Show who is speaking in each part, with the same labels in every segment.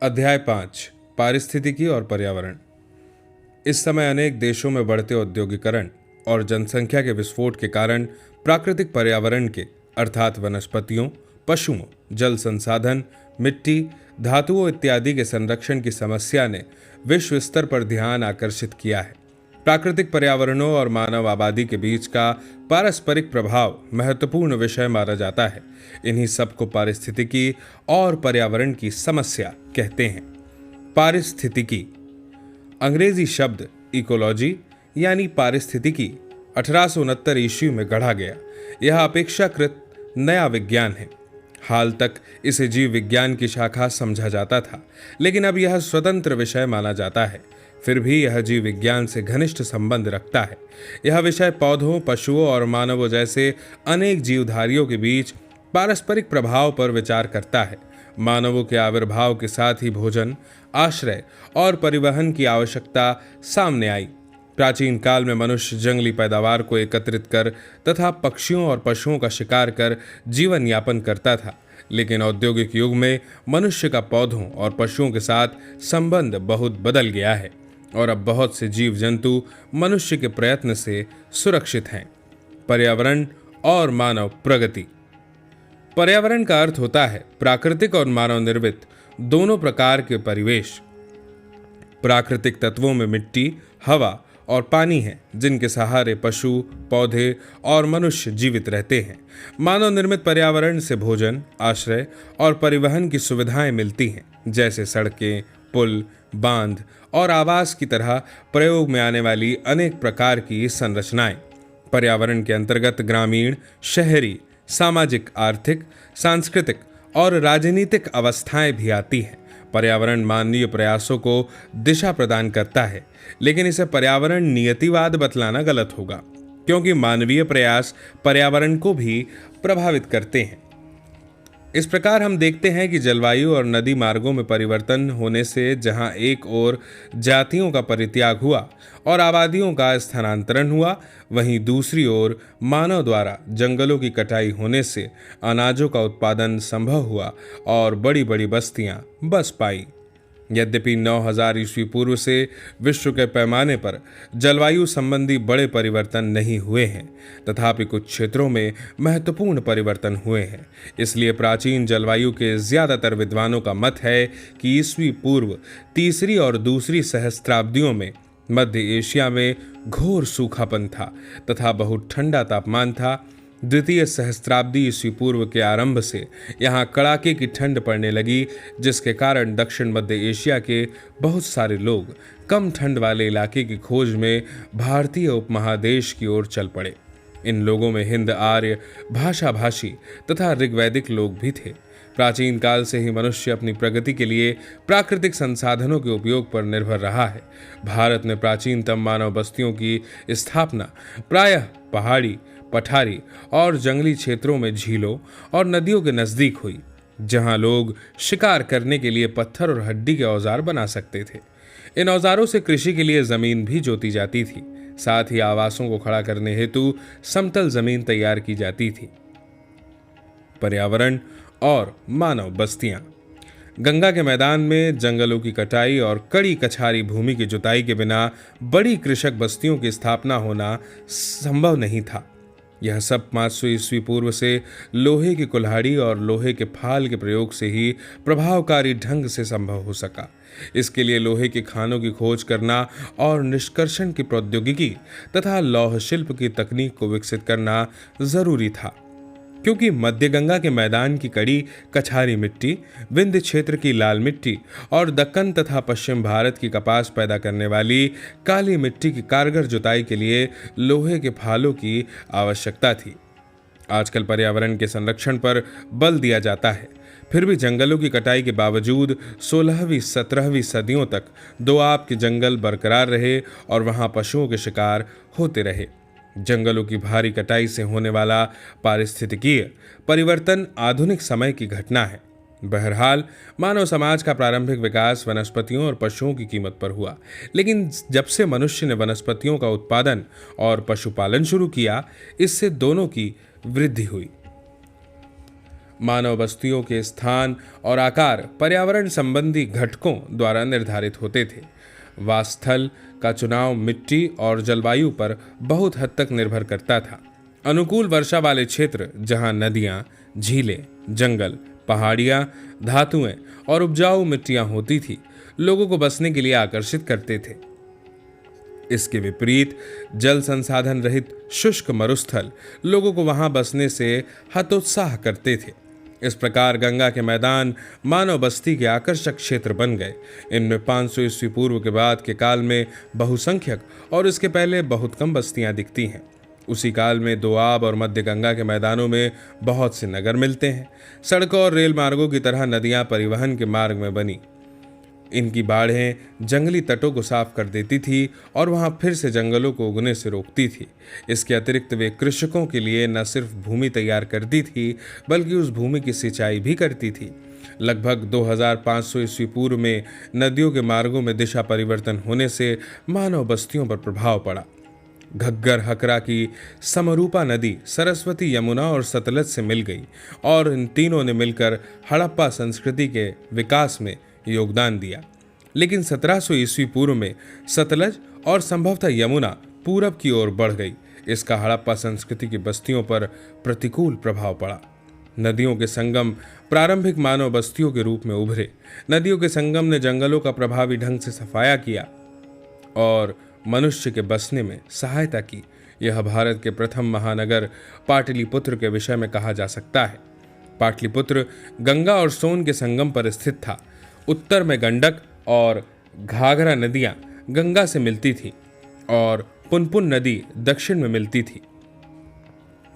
Speaker 1: अध्याय 5 पारिस्थितिकी और पर्यावरण। इस समय अनेक देशों में बढ़ते औद्योगिकरण और जनसंख्या के विस्फोट के कारण प्राकृतिक पर्यावरण के अर्थात वनस्पतियों, पशुओं, जल संसाधन, मिट्टी, धातुओं इत्यादि के संरक्षण की समस्या ने विश्व स्तर पर ध्यान आकर्षित किया है। प्राकृतिक पर्यावरणों और मानव आबादी के बीच का पारस्परिक प्रभाव महत्वपूर्ण विषय माना जाता है। इन्हीं सबको पारिस्थितिकी और पर्यावरण की समस्या कहते हैं। पारिस्थितिकी अंग्रेजी शब्द इकोलॉजी यानी पारिस्थितिकी 1869 ईस्वी में गढ़ा गया। यह अपेक्षाकृत नया विज्ञान है। हाल तक इसे जीव विज्ञान की शाखा समझा जाता था, लेकिन अब यह स्वतंत्र विषय माना जाता है। फिर भी यह जीव विज्ञान से घनिष्ठ संबंध रखता है। यह विषय पौधों, पशुओं और मानवों जैसे अनेक जीवधारियों के बीच पारस्परिक प्रभाव पर विचार करता है। मानवों के आविर्भाव के साथ ही भोजन, आश्रय और परिवहन की आवश्यकता सामने आई। प्राचीन काल में मनुष्य जंगली पैदावार को एकत्रित कर तथा पक्षियों और पशुओं का शिकार कर जीवन यापन करता था, लेकिन औद्योगिक युग में मनुष्य का पौधों और पशुओं के साथ संबंध बहुत बदल गया है और अब बहुत से जीव जंतु मनुष्य के प्रयत्न से सुरक्षित हैं। पर्यावरण और मानव प्रगति। पर्यावरण का अर्थ होता है प्राकृतिक और मानव निर्मित दोनों प्रकार के परिवेश। प्राकृतिक तत्वों में मिट्टी, हवा और पानी है, जिनके सहारे पशु, पौधे और मनुष्य जीवित रहते हैं। मानव निर्मित पर्यावरण से भोजन, आश्रय और परिवहन की सुविधाएं मिलती हैं, जैसे सड़कें, पुल, बांध और आवास की तरह प्रयोग में आने वाली अनेक प्रकार की संरचनाएं। पर्यावरण के अंतर्गत ग्रामीण, शहरी, सामाजिक, आर्थिक, सांस्कृतिक और राजनीतिक अवस्थाएं भी आती हैं। पर्यावरण मानवीय प्रयासों को दिशा प्रदान करता है, लेकिन इसे पर्यावरण नियतिवाद बतलाना गलत होगा, क्योंकि मानवीय प्रयास पर्यावरण को भी प्रभावित करते हैं। इस प्रकार हम देखते हैं कि जलवायु और नदी मार्गों में परिवर्तन होने से जहां एक ओर जातियों का परित्याग हुआ और आबादियों का स्थानांतरण हुआ, वहीं दूसरी ओर मानव द्वारा जंगलों की कटाई होने से अनाजों का उत्पादन संभव हुआ और बड़ी बड़ी बस्तियां बस पाई। यद्यपि 9000 ईस्वी पूर्व से विश्व के पैमाने पर जलवायु संबंधी बड़े परिवर्तन नहीं हुए हैं, तथापि कुछ क्षेत्रों में महत्वपूर्ण परिवर्तन हुए हैं। इसलिए प्राचीन जलवायु के ज्यादातर विद्वानों का मत है कि ईस्वी पूर्व तीसरी और दूसरी सहस्त्राब्दियों में मध्य एशिया में घोर सूखापन था तथा बहुत ठंडा तापमान था। द्वितीय सहस्त्राब्दी ईस्वी पूर्व के आरंभ से यहाँ कड़ाके की ठंड पड़ने लगी, जिसके कारण दक्षिण मध्य एशिया के बहुत सारे लोग कम ठंड वाले इलाके की खोज में भारतीय उपमहादेश की ओर चल पड़े। इन लोगों में हिंद आर्य भाषा भाषी तथा ऋग्वैदिक लोग भी थे। प्राचीन काल से ही मनुष्य अपनी प्रगति के लिए प्राकृतिक संसाधनों के उपयोग पर निर्भर रहा है। भारत में प्राचीनतम मानव बस्तियों की स्थापना प्रायः पहाड़ी, पठारी और जंगली क्षेत्रों में झीलों और नदियों के नजदीक हुई, जहां लोग शिकार करने के लिए पत्थर और हड्डी के औजार बना सकते थे। इन औजारों से कृषि के लिए जमीन भी जोती जाती थी। साथ ही आवासों को खड़ा करने हेतु समतल जमीन तैयार की जाती थी। पर्यावरण और मानव बस्तियां। गंगा के मैदान में जंगलों की कटाई और कड़ी कछारी भूमि की जुताई के बिना बड़ी कृषक बस्तियों की स्थापना होना संभव नहीं था। यह सब 500 ईस्वी पूर्व से लोहे की कुल्हाड़ी और लोहे के फाल के प्रयोग से ही प्रभावकारी ढंग से संभव हो सका। इसके लिए लोहे के खानों की खोज करना और निष्कर्षण की प्रौद्योगिकी तथा लौह शिल्प की तकनीक को विकसित करना जरूरी था, क्योंकि मध्य गंगा के मैदान की कड़ी कछारी मिट्टी, विंध्य क्षेत्र की लाल मिट्टी और दक्कन तथा पश्चिम भारत की कपास पैदा करने वाली काली मिट्टी की कारगर जुताई के लिए लोहे के फालों की आवश्यकता थी। आजकल पर्यावरण के संरक्षण पर बल दिया जाता है, फिर भी जंगलों की कटाई के बावजूद 16वीं 17वीं सदियों तक दोआब के जंगल बरकरार रहे और वहां पशुओं के शिकार होते रहे। जंगलों की भारी कटाई से होने वाला पारिस्थितिकीय परिवर्तन आधुनिक समय की घटना है। बहरहाल मानव समाज का प्रारंभिक विकास वनस्पतियों और पशुओं की कीमत पर हुआ, लेकिन जब से मनुष्य ने वनस्पतियों का उत्पादन और पशुपालन शुरू किया, इससे दोनों की वृद्धि हुई। मानव बस्तियों के स्थान और आकार पर्यावरण संबंधी घटकों द्वारा निर्धारित होते थे। वासस्थल का चुनाव मिट्टी और जलवायु पर बहुत हद तक निर्भर करता था। अनुकूल वर्षा वाले क्षेत्र, जहां नदियां, झीलें, जंगल, पहाड़ियां, धातुएं और उपजाऊ मिट्टियां होती थी, लोगों को बसने के लिए आकर्षित करते थे। इसके विपरीत जल संसाधन रहित शुष्क मरुस्थल लोगों को वहां बसने से हतोत्साह करते थे। इस प्रकार गंगा के मैदान मानव बस्ती के आकर्षक क्षेत्र बन गए। इनमें 500 ईस्वी पूर्व के बाद के काल में बहुसंख्यक और इसके पहले बहुत कम बस्तियां दिखती हैं। उसी काल में दोआब और मध्य गंगा के मैदानों में बहुत से नगर मिलते हैं। सड़कों और रेल मार्गों की तरह नदियां परिवहन के मार्ग में बनी। इनकी बाढ़ें जंगली तटों को साफ कर देती थी और वहां फिर से जंगलों को उगने से रोकती थी। इसके अतिरिक्त वे कृषकों के लिए न सिर्फ भूमि तैयार करती थी, बल्कि उस भूमि की सिंचाई भी करती थी। लगभग 2500 ईस्वी पूर्व में नदियों के मार्गों में दिशा परिवर्तन होने से मानव बस्तियों पर प्रभाव पड़ा। घग्गर हकरा की समरूपा नदी सरस्वती, यमुना और सतलज से मिल गई और इन तीनों ने मिलकर हड़प्पा संस्कृति के विकास में योगदान दिया। लेकिन 1700 ईस्वी पूर्व में सतलज और संभवतः यमुना पूरब की ओर बढ़ गई। इसका हड़प्पा संस्कृति की बस्तियों पर प्रतिकूल प्रभाव पड़ा। नदियों के संगम प्रारंभिक मानव बस्तियों के रूप में उभरे। नदियों के संगम ने जंगलों का प्रभावी ढंग से सफाया किया और मनुष्य के बसने में सहायता की। यह भारत के प्रथम महानगर पाटलिपुत्र के विषय में कहा जा सकता है। पाटलिपुत्र गंगा और सोन के संगम पर स्थित था। उत्तर में गंडक और घाघरा नदियां गंगा से मिलती थीं और पुनपुन नदी दक्षिण में मिलती थी।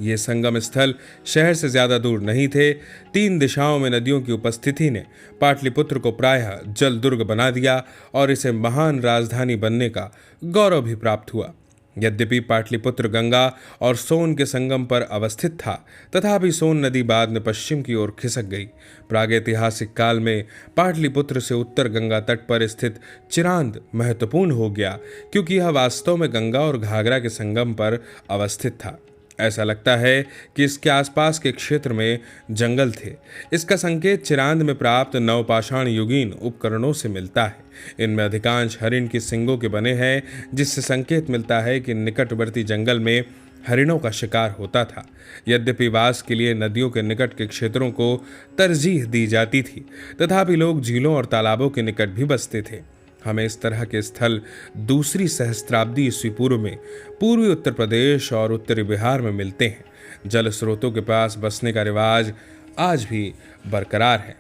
Speaker 1: ये संगम स्थल शहर से ज्यादा दूर नहीं थे। 3 दिशाओं में नदियों की उपस्थिति ने पाटलिपुत्र को प्रायः जल दुर्ग बना दिया और इसे महान राजधानी बनने का गौरव भी प्राप्त हुआ। यद्यपि पाटलिपुत्र गंगा और सोन के संगम पर अवस्थित था, तथापि सोन नदी बाद में पश्चिम की ओर खिसक गई। प्रागैतिहासिक काल में पाटलिपुत्र से उत्तर गंगा तट पर स्थित चिरांद महत्वपूर्ण हो गया, क्योंकि यह वास्तव में गंगा और घाघरा के संगम पर अवस्थित था। ऐसा लगता है कि इसके आसपास के क्षेत्र में जंगल थे। इसका संकेत चिरांद में प्राप्त नवपाषाण युगीन उपकरणों से मिलता है। इनमें अधिकांश हरिण की सींगों के बने हैं, जिससे संकेत मिलता है कि निकटवर्ती जंगल में हरिणों का शिकार होता था। यद्यपि वास के लिए नदियों के निकट के क्षेत्रों को तरजीह दी जाती थी, तथापि लोग झीलों और तालाबों के निकट भी बसते थे। हमें इस तरह के स्थल दूसरी सहस्त्राब्दी ईस्वी पूर्व में पूर्वी उत्तर प्रदेश और उत्तरी बिहार में मिलते हैं। जल स्रोतों के पास बसने का रिवाज आज भी बरकरार है।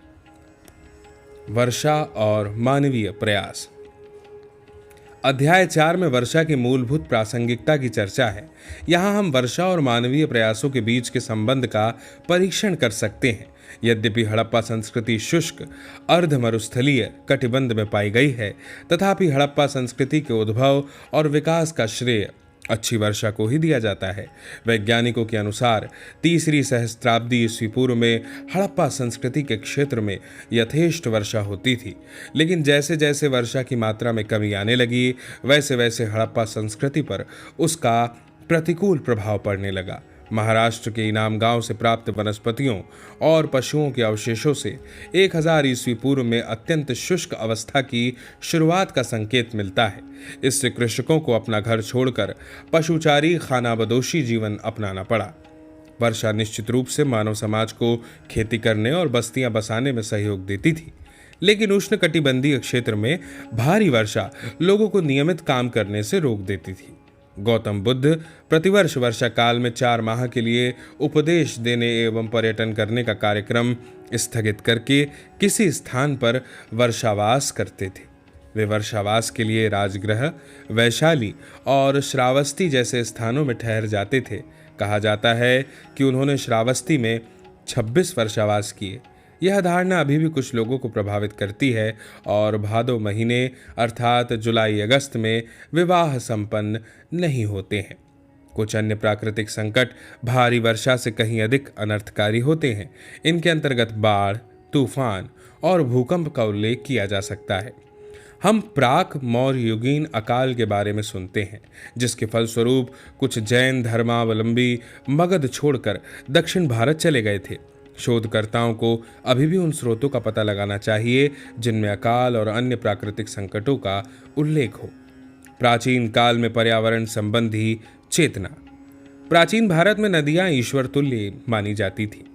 Speaker 1: वर्षा और मानवीय प्रयास। अध्याय 4 में वर्षा की मूलभूत प्रासंगिकता की चर्चा है। यहाँ हम वर्षा और मानवीय प्रयासों के बीच के संबंध का परीक्षण कर सकते हैं। यद्यपि हड़प्पा संस्कृति शुष्क अर्ध मरुस्थलीय कटिबंध में पाई गई है, तथापि हड़प्पा संस्कृति के उद्भव और विकास का श्रेय अच्छी वर्षा को ही दिया जाता है। वैज्ञानिकों के अनुसार तीसरी सहस्त्राब्दी ईस्वी पूर्व में हड़प्पा संस्कृति के क्षेत्र में यथेष्ट वर्षा होती थी, लेकिन जैसे जैसे वर्षा की मात्रा में कमी आने लगी, वैसे वैसे हड़प्पा संस्कृति पर उसका प्रतिकूल प्रभाव पड़ने लगा। महाराष्ट्र के इनाम गांव से प्राप्त वनस्पतियों और पशुओं के अवशेषों से 1000 ईस्वी पूर्व में अत्यंत शुष्क अवस्था की शुरुआत का संकेत मिलता है। इससे कृषकों को अपना घर छोड़कर पशुचारी खानाबदोशी जीवन अपनाना पड़ा। वर्षा निश्चित रूप से मानव समाज को खेती करने और बस्तियां बसाने में सहयोग देती थी, लेकिन उष्णकटिबंधीय क्षेत्र में भारी वर्षा लोगों को नियमित काम करने से रोक देती थी। गौतम बुद्ध प्रतिवर्ष वर्षा काल में 4 माह के लिए उपदेश देने एवं पर्यटन करने का कार्यक्रम स्थगित करके किसी स्थान पर वर्षावास करते थे। वे वर्षावास के लिए राजगृह, वैशाली और श्रावस्ती जैसे स्थानों में ठहर जाते थे। कहा जाता है कि उन्होंने श्रावस्ती में 26 वर्षावास किए। यह धारणा अभी भी कुछ लोगों को प्रभावित करती है और भादो महीने अर्थात जुलाई अगस्त में विवाह संपन्न नहीं होते हैं। कुछ अन्य प्राकृतिक संकट भारी वर्षा से कहीं अधिक अनर्थकारी होते हैं। इनके अंतर्गत बाढ़, तूफान और भूकंप का उल्लेख किया जा सकता है। हम प्राक मौर्य युगीन अकाल के बारे में सुनते हैं, जिसके फलस्वरूप कुछ जैन धर्मावलंबी मगध छोड़कर दक्षिण भारत चले गए थे। शोधकर्ताओं को अभी भी उन स्रोतों का पता लगाना चाहिए जिनमें अकाल और अन्य प्राकृतिक संकटों का उल्लेख हो। प्राचीन काल में पर्यावरण संबंधी चेतना। प्राचीन भारत में नदियां ईश्वर तुल्य मानी जाती थी।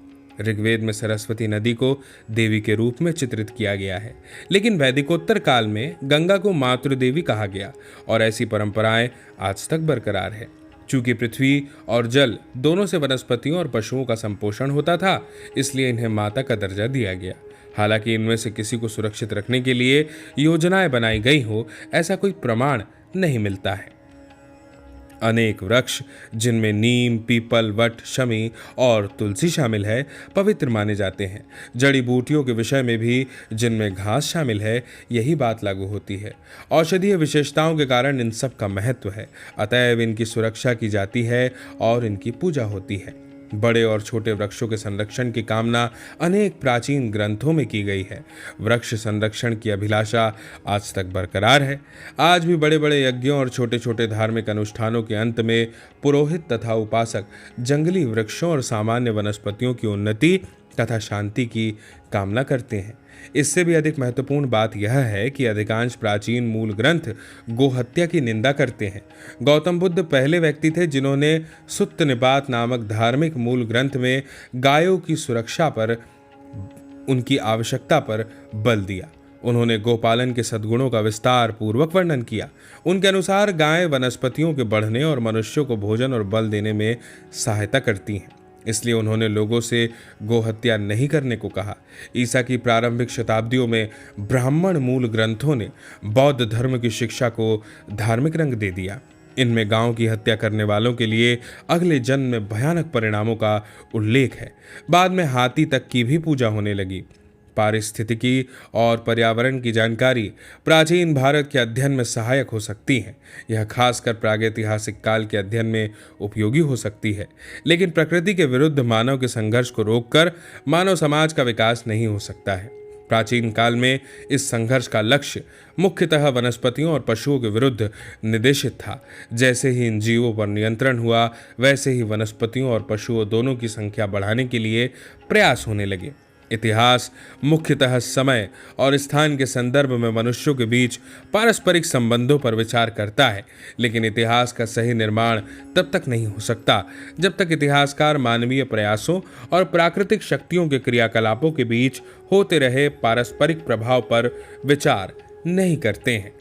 Speaker 1: ऋग्वेद में सरस्वती नदी को देवी के रूप में चित्रित किया गया है, लेकिन वैदिकोत्तर काल में गंगा को मातृदेवी कहा गया और ऐसी परंपराएं आज तक बरकरार है। चूंकि पृथ्वी और जल दोनों से वनस्पतियों और पशुओं का संपोषण होता था, इसलिए इन्हें माता का दर्जा दिया गया। हालांकि इनमें से किसी को सुरक्षित रखने के लिए योजनाएं बनाई गई हो, ऐसा कोई प्रमाण नहीं मिलता है। अनेक वृक्ष, जिनमें नीम, पीपल, वट, शमी और तुलसी शामिल है, पवित्र माने जाते हैं। जड़ी बूटियों के विषय में भी जिनमें घास शामिल है, यही बात लागू होती है। औषधीय विशेषताओं के कारण इन सब का महत्व है, अतएव इनकी सुरक्षा की जाती है और इनकी पूजा होती है। बड़े और छोटे वृक्षों के संरक्षण की कामना अनेक प्राचीन ग्रंथों में की गई है। वृक्ष संरक्षण की अभिलाषा आज तक बरकरार है। आज भी बड़े बड़े यज्ञों और छोटे छोटे धार्मिक अनुष्ठानों के अंत में पुरोहित तथा उपासक जंगली वृक्षों और सामान्य वनस्पतियों की उन्नति तथा शांति की कामना करते हैं। इससे भी अधिक महत्वपूर्ण बात यह है कि अधिकांश प्राचीन मूल ग्रंथ गोहत्या की निंदा करते हैं। गौतम बुद्ध पहले व्यक्ति थे जिन्होंने सुत्त निपात नामक धार्मिक मूल ग्रंथ में गायों की सुरक्षा पर, उनकी आवश्यकता पर बल दिया। उन्होंने गोपालन के सद्गुणों का विस्तार पूर्वक वर्णन किया। उनके अनुसार गायें वनस्पतियों के बढ़ने और मनुष्यों को भोजन और बल देने में सहायता करती हैं, इसलिए उन्होंने लोगों से गोहत्या नहीं करने को कहा। ईसा की प्रारंभिक शताब्दियों में ब्राह्मण मूल ग्रंथों ने बौद्ध धर्म की शिक्षा को धार्मिक रंग दे दिया। इनमें गांव की हत्या करने वालों के लिए अगले जन्म में भयानक परिणामों का उल्लेख है। बाद में हाथी तक की भी पूजा होने लगी। पारिस्थितिकी और पर्यावरण की जानकारी प्राचीन भारत के अध्ययन में सहायक हो सकती है। यह खासकर प्रागैतिहासिक काल के अध्ययन में उपयोगी हो सकती है, लेकिन प्रकृति के विरुद्ध मानव के संघर्ष को रोककर मानव समाज का विकास नहीं हो सकता है। प्राचीन काल में इस संघर्ष का लक्ष्य मुख्यतः वनस्पतियों और पशुओं के विरुद्ध निर्देशित था। जैसे ही इन जीवों पर नियंत्रण हुआ, वैसे ही वनस्पतियों और पशुओं दोनों की संख्या बढ़ाने के लिए प्रयास होने लगे। इतिहास मुख्यतः समय और स्थान के संदर्भ में मनुष्यों के बीच पारस्परिक संबंधों पर विचार करता है, लेकिन इतिहास का सही निर्माण तब तक नहीं हो सकता जब तक इतिहासकार मानवीय प्रयासों और प्राकृतिक शक्तियों के क्रियाकलापों के बीच होते रहे पारस्परिक प्रभाव पर विचार नहीं करते हैं।